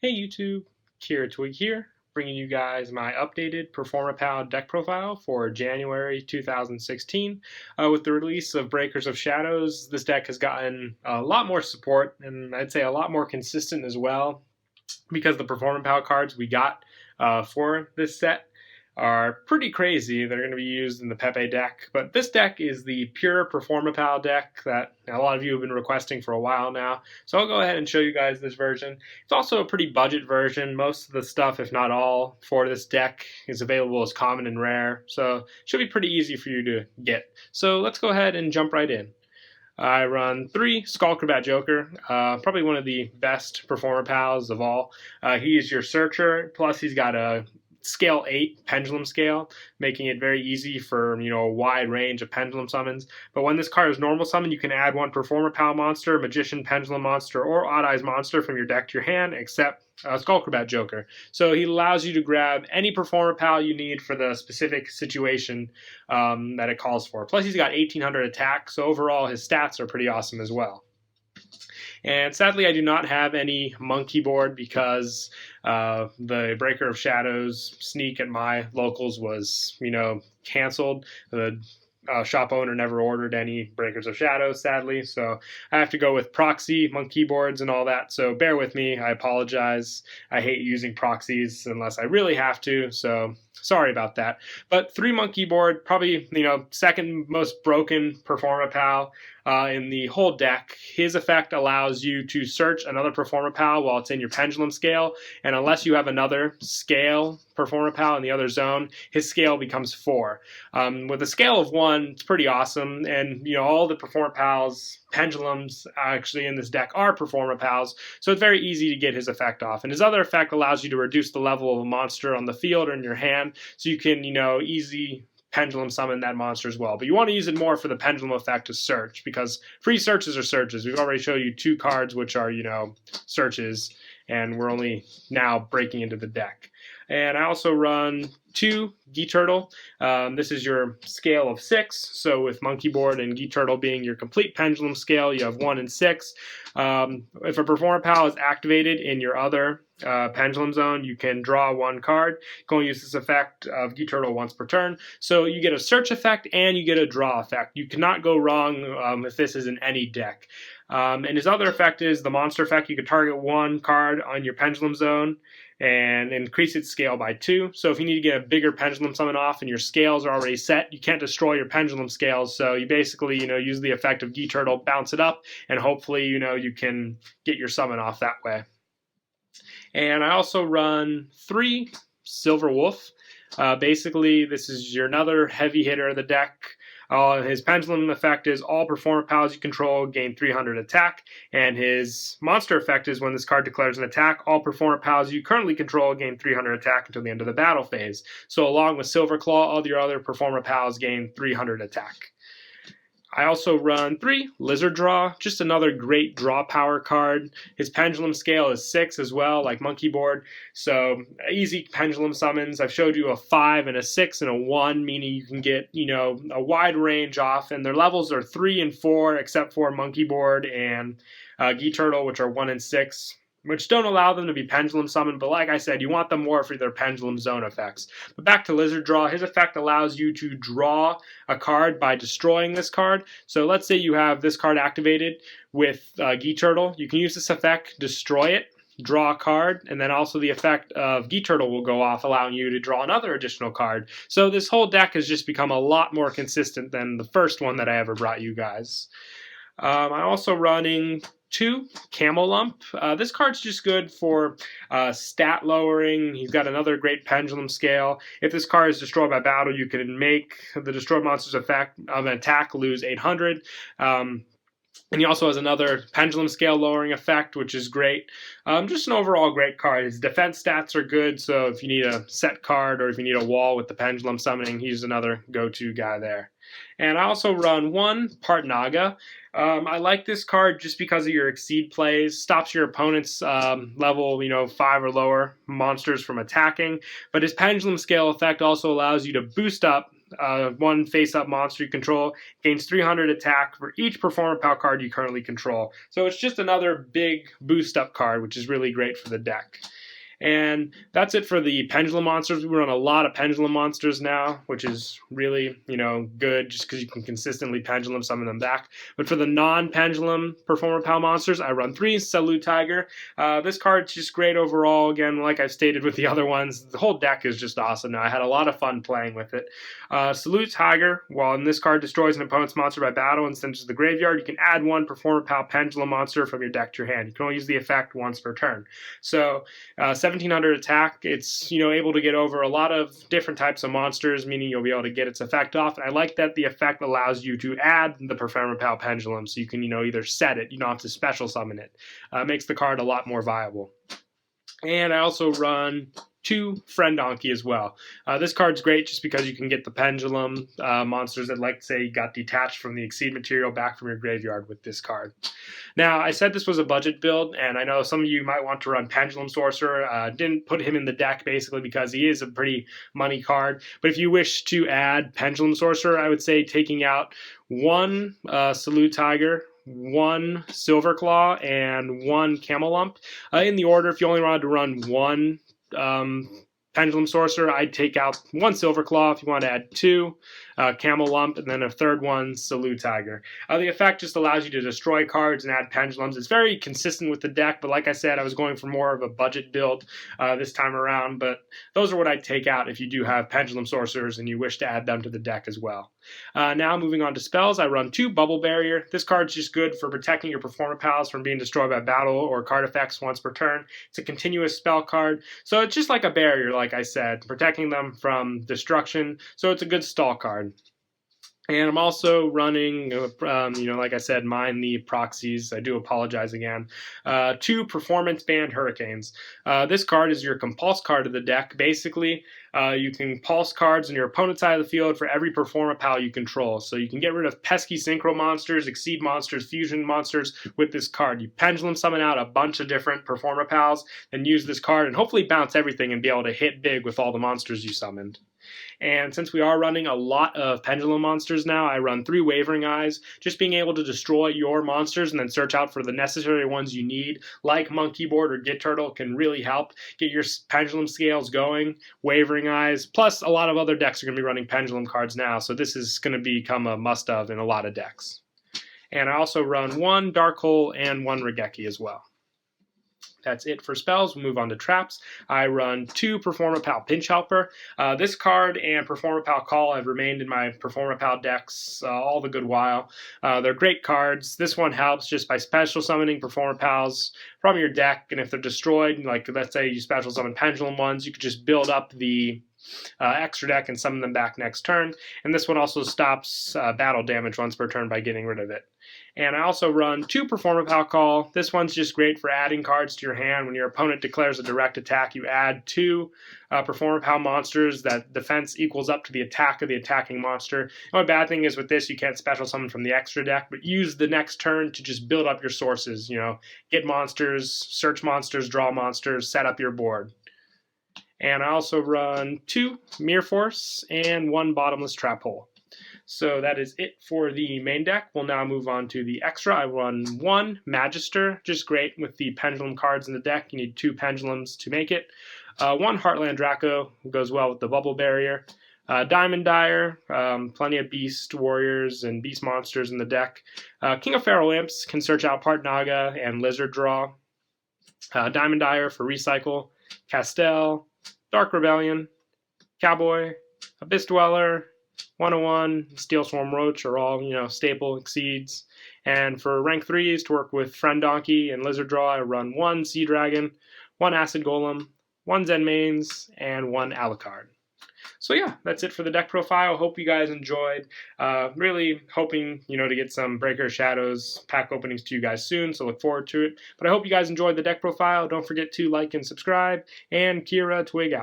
Hey YouTube, Kira Twig here, bringing you guys my updated Performapal deck profile for January 2016. With the release of Breakers of Shadows, this deck has gotten a lot more support, and I'd say a lot more consistent as well, because the Performapal cards we got for this set are pretty crazy. They're going to be used in the Pepe deck, but this deck is the pure Performapal deck that a lot of you have been requesting for a while now. So I'll go ahead and show you guys this version. It's also a pretty budget version. Most of the stuff, if not all, for this deck is available as common and rare, so it should be pretty easy for you to get. So let's go ahead and jump right in. I run 3 Skullcrabat Joker, probably one of the best Performapals of all. He is your searcher, plus he's got a scale 8 pendulum scale, making it very easy for a wide range of pendulum summons. But when this card is normal summon, you can add one Performapal monster, Magician, Pendulum monster, or Odd Eyes monster from your deck to your hand, except Skullcrabat Joker. So he allows you to grab any Performapal you need for the specific situation that it calls for. Plus he's got 1800 attack, so overall his stats are pretty awesome as well. And sadly, I do not have any monkey board because the Breaker of Shadows sneak at my locals was, canceled. The shop owner never ordered any Breakers of Shadows, sadly, so I have to go with proxy monkey boards and all that, so bear with me. I apologize. I hate using proxies unless I really have to, so sorry about that. But 3 monkey board, probably, second most broken Performapal in the whole deck. His effect allows you to search another Performapal while it's in your pendulum scale, and unless you have another scale Performapal in the other zone, his scale becomes 4. With a scale of 1, it's pretty awesome, and all the Performapals pendulums actually in this deck are Performapals, so it's very easy to get his effect off. And his other effect allows you to reduce the level of a monster on the field or in your hand, so you can, easy pendulum summon that monster as well. But you want to use it more for the pendulum effect to search, because free searches are searches. We've already showed you 2 cards which are, searches, and we're only now breaking into the deck. And I also run 2 Gi Turtle. This is your scale of 6. So with Monkey Board and Gi Turtle being your complete pendulum scale, you have 1 and 6. If a Performapal is activated in your other pendulum zone, you can draw 1 card. You can only use this effect of Gi Turtle once per turn. So you get a search effect and you get a draw effect. You cannot go wrong if this is in any deck. And his other effect is the monster effect. You can target 1 card on your pendulum zone and increase its scale by 2. So if you need to get a bigger pendulum summon off and your scales are already set, you can't destroy your pendulum scales. So you basically, use the effect of Gi Turtle, bounce it up, and hopefully, you can get your summon off that way. And I also run 3 Silver Wolf. Basically, this is your another heavy hitter of the deck. His pendulum effect is all Performapals you control gain 300 attack, and his monster effect is when this card declares an attack, all Performapals you currently control gain 300 attack until the end of the battle phase. So along with Silver Claw, all your other Performapals gain 300 attack. I also run 3 Lizard Draw, just another great draw power card. His pendulum scale is 6 as well, like Monkey Board. So easy pendulum summons. I've showed you a 5 and a 6 and a 1, meaning you can get, a wide range off. And their levels are 3 and 4, except for Monkey Board and Gi Turtle, which are 1 and 6. Which don't allow them to be pendulum summoned, but like I said, you want them more for their pendulum zone effects. But back to Lizard Draw, his effect allows you to draw a card by destroying this card. So let's say you have this card activated with Gi Turtle. You can use this effect, destroy it, draw a card, and then also the effect of Gi Turtle will go off, allowing you to draw another additional card. So this whole deck has just become a lot more consistent than the first one that I ever brought you guys. I'm also running 2 Camel Lump. This card's just good for stat lowering. He's got another great pendulum scale. If this card is destroyed by battle, you can make the destroyed monster's effect of an attack lose 800. And he also has another pendulum scale lowering effect, which is great. Just an overall great card. His defense stats are good, so if you need a set card or if you need a wall with the pendulum summoning, he's another go-to guy there. And I also run 1 Part Naga. I like this card just because of your exceed plays. Stops your opponent's level, 5 or lower monsters from attacking. But his pendulum scale effect also allows you to boost up one face-up monster you control, gains 300 attack for each Performapal card you currently control. So it's just another big boost-up card, which is really great for the deck. And that's it for the pendulum monsters. We run a lot of pendulum monsters now, which is really, good just because you can consistently pendulum summon them back. But for the non-pendulum Performapal monsters, I run 3 Salute Tiger. This card's just great overall. Again, like I've stated with the other ones, the whole deck is just awesome now. I had a lot of fun playing with it. Salute Tiger, while this card destroys an opponent's monster by battle and sends it to the graveyard, you can add 1 Performapal pendulum monster from your deck to your hand. You can only use the effect once per turn. So 1700 attack, it's able to get over a lot of different types of monsters, meaning you'll be able to get its effect off. And I like that the effect allows you to add the Performapal pendulum, so you can either set it, you don't have to special summon it. Makes the card a lot more viable. And I also run 2 Friend Donkey as well. This card's great just because you can get the pendulum monsters that, like, say, got detached from the Exceed material back from your graveyard with this card. Now, I said this was a budget build, and I know some of you might want to run Pendulum Sorcerer. Didn't put him in the deck basically because he is a pretty money card. But if you wish to add Pendulum Sorcerer, I would say taking out 1 Salute Tiger, 1 Silverclaw, and 1 Camelump. In the order, if you only wanted to run 1 Pendulum Sorcerer, I'd take out 1 Silverclaw. If you want to add 2 Camelump, and then a third one, Salute Tiger. The effect just allows you to destroy cards and add pendulums. It's very consistent with the deck, but like I said, I was going for more of a budget build this time around, but those are what I'd take out if you do have Pendulum Sorcerers and you wish to add them to the deck as well. Now moving on to spells, I run 2 Bubble Barrier. This card's just good for protecting your Performapals from being destroyed by battle or card effects once per turn. It's a continuous spell card, so it's just like a barrier, like I said, protecting them from destruction, so it's a good stall card. And I'm also running, like I said, mine the proxies. I do apologize again. 2 Performance Band Hurricanes. This card is your compulse card of the deck. Basically, you can pulse cards on your opponent's side of the field for every Performapal you control. So you can get rid of pesky Synchro monsters, Exceed monsters, Fusion monsters with this card. You pendulum summon out a bunch of different Performapals and use this card and hopefully bounce everything and be able to hit big with all the monsters you summoned. And since we are running a lot of pendulum monsters now, I run 3 Wavering Eyes. Just being able to destroy your monsters and then search out for the necessary ones you need, like Monkey Board or Git Turtle, can really help get your pendulum scales going. Wavering Eyes, plus a lot of other decks are going to be running pendulum cards now, so this is going to become a must-have in a lot of decks. And I also run 1 Dark Hole and 1 Regeki as well. That's it for spells. We'll move on to traps. I run 2 Performapal Pinch Helper. This card and Performapal Call have remained in my Performapal decks all the good while. They're great cards. This one helps just by special summoning Performapals from your deck, and if they're destroyed, like let's say you special summon Pendulum ones, you could just build up the extra deck and summon them back next turn. And this one also stops battle damage once per turn by getting rid of it. And I also run 2 Performapal Call. This one's just great for adding cards to your hand. When your opponent declares a direct attack, you add 2 Performapal monsters that defense equals up to the attack of the attacking monster. The only bad thing is with this, you can't special summon from the extra deck, but use the next turn to just build up your sources. Get monsters, search monsters, draw monsters, set up your board. And I also run 2 Mirror Force and 1 Bottomless Trap Hole. So that is it for the main deck. We'll now move on to the extra. I run 1 Magister, just great with the pendulum cards in the deck. You need 2 pendulums to make it. 1 Heartland Draco, goes well with the Bubble Barrier. Diamond Dyer, plenty of Beast Warriors and Beast Monsters in the deck. King of Feral Imps can search out Part Naga and Lizard Draw. Diamond Dyer for Recycle. Castel, Dark Rebellion, Cowboy, Abyss Dweller, 101, Steel Swarm Roach are all, staple exceeds. And for rank 3s to work with Friend Donkey and Lizard Draw, I run 1 Sea Dragon, 1 Acid Golem, 1 Zen Mains, and 1 Alucard. So yeah, that's it for the deck profile. Hope you guys enjoyed. Really hoping, to get some Breaker Shadows pack openings to you guys soon, so look forward to it. But I hope you guys enjoyed the deck profile. Don't forget to like and subscribe, and Kira Twig out.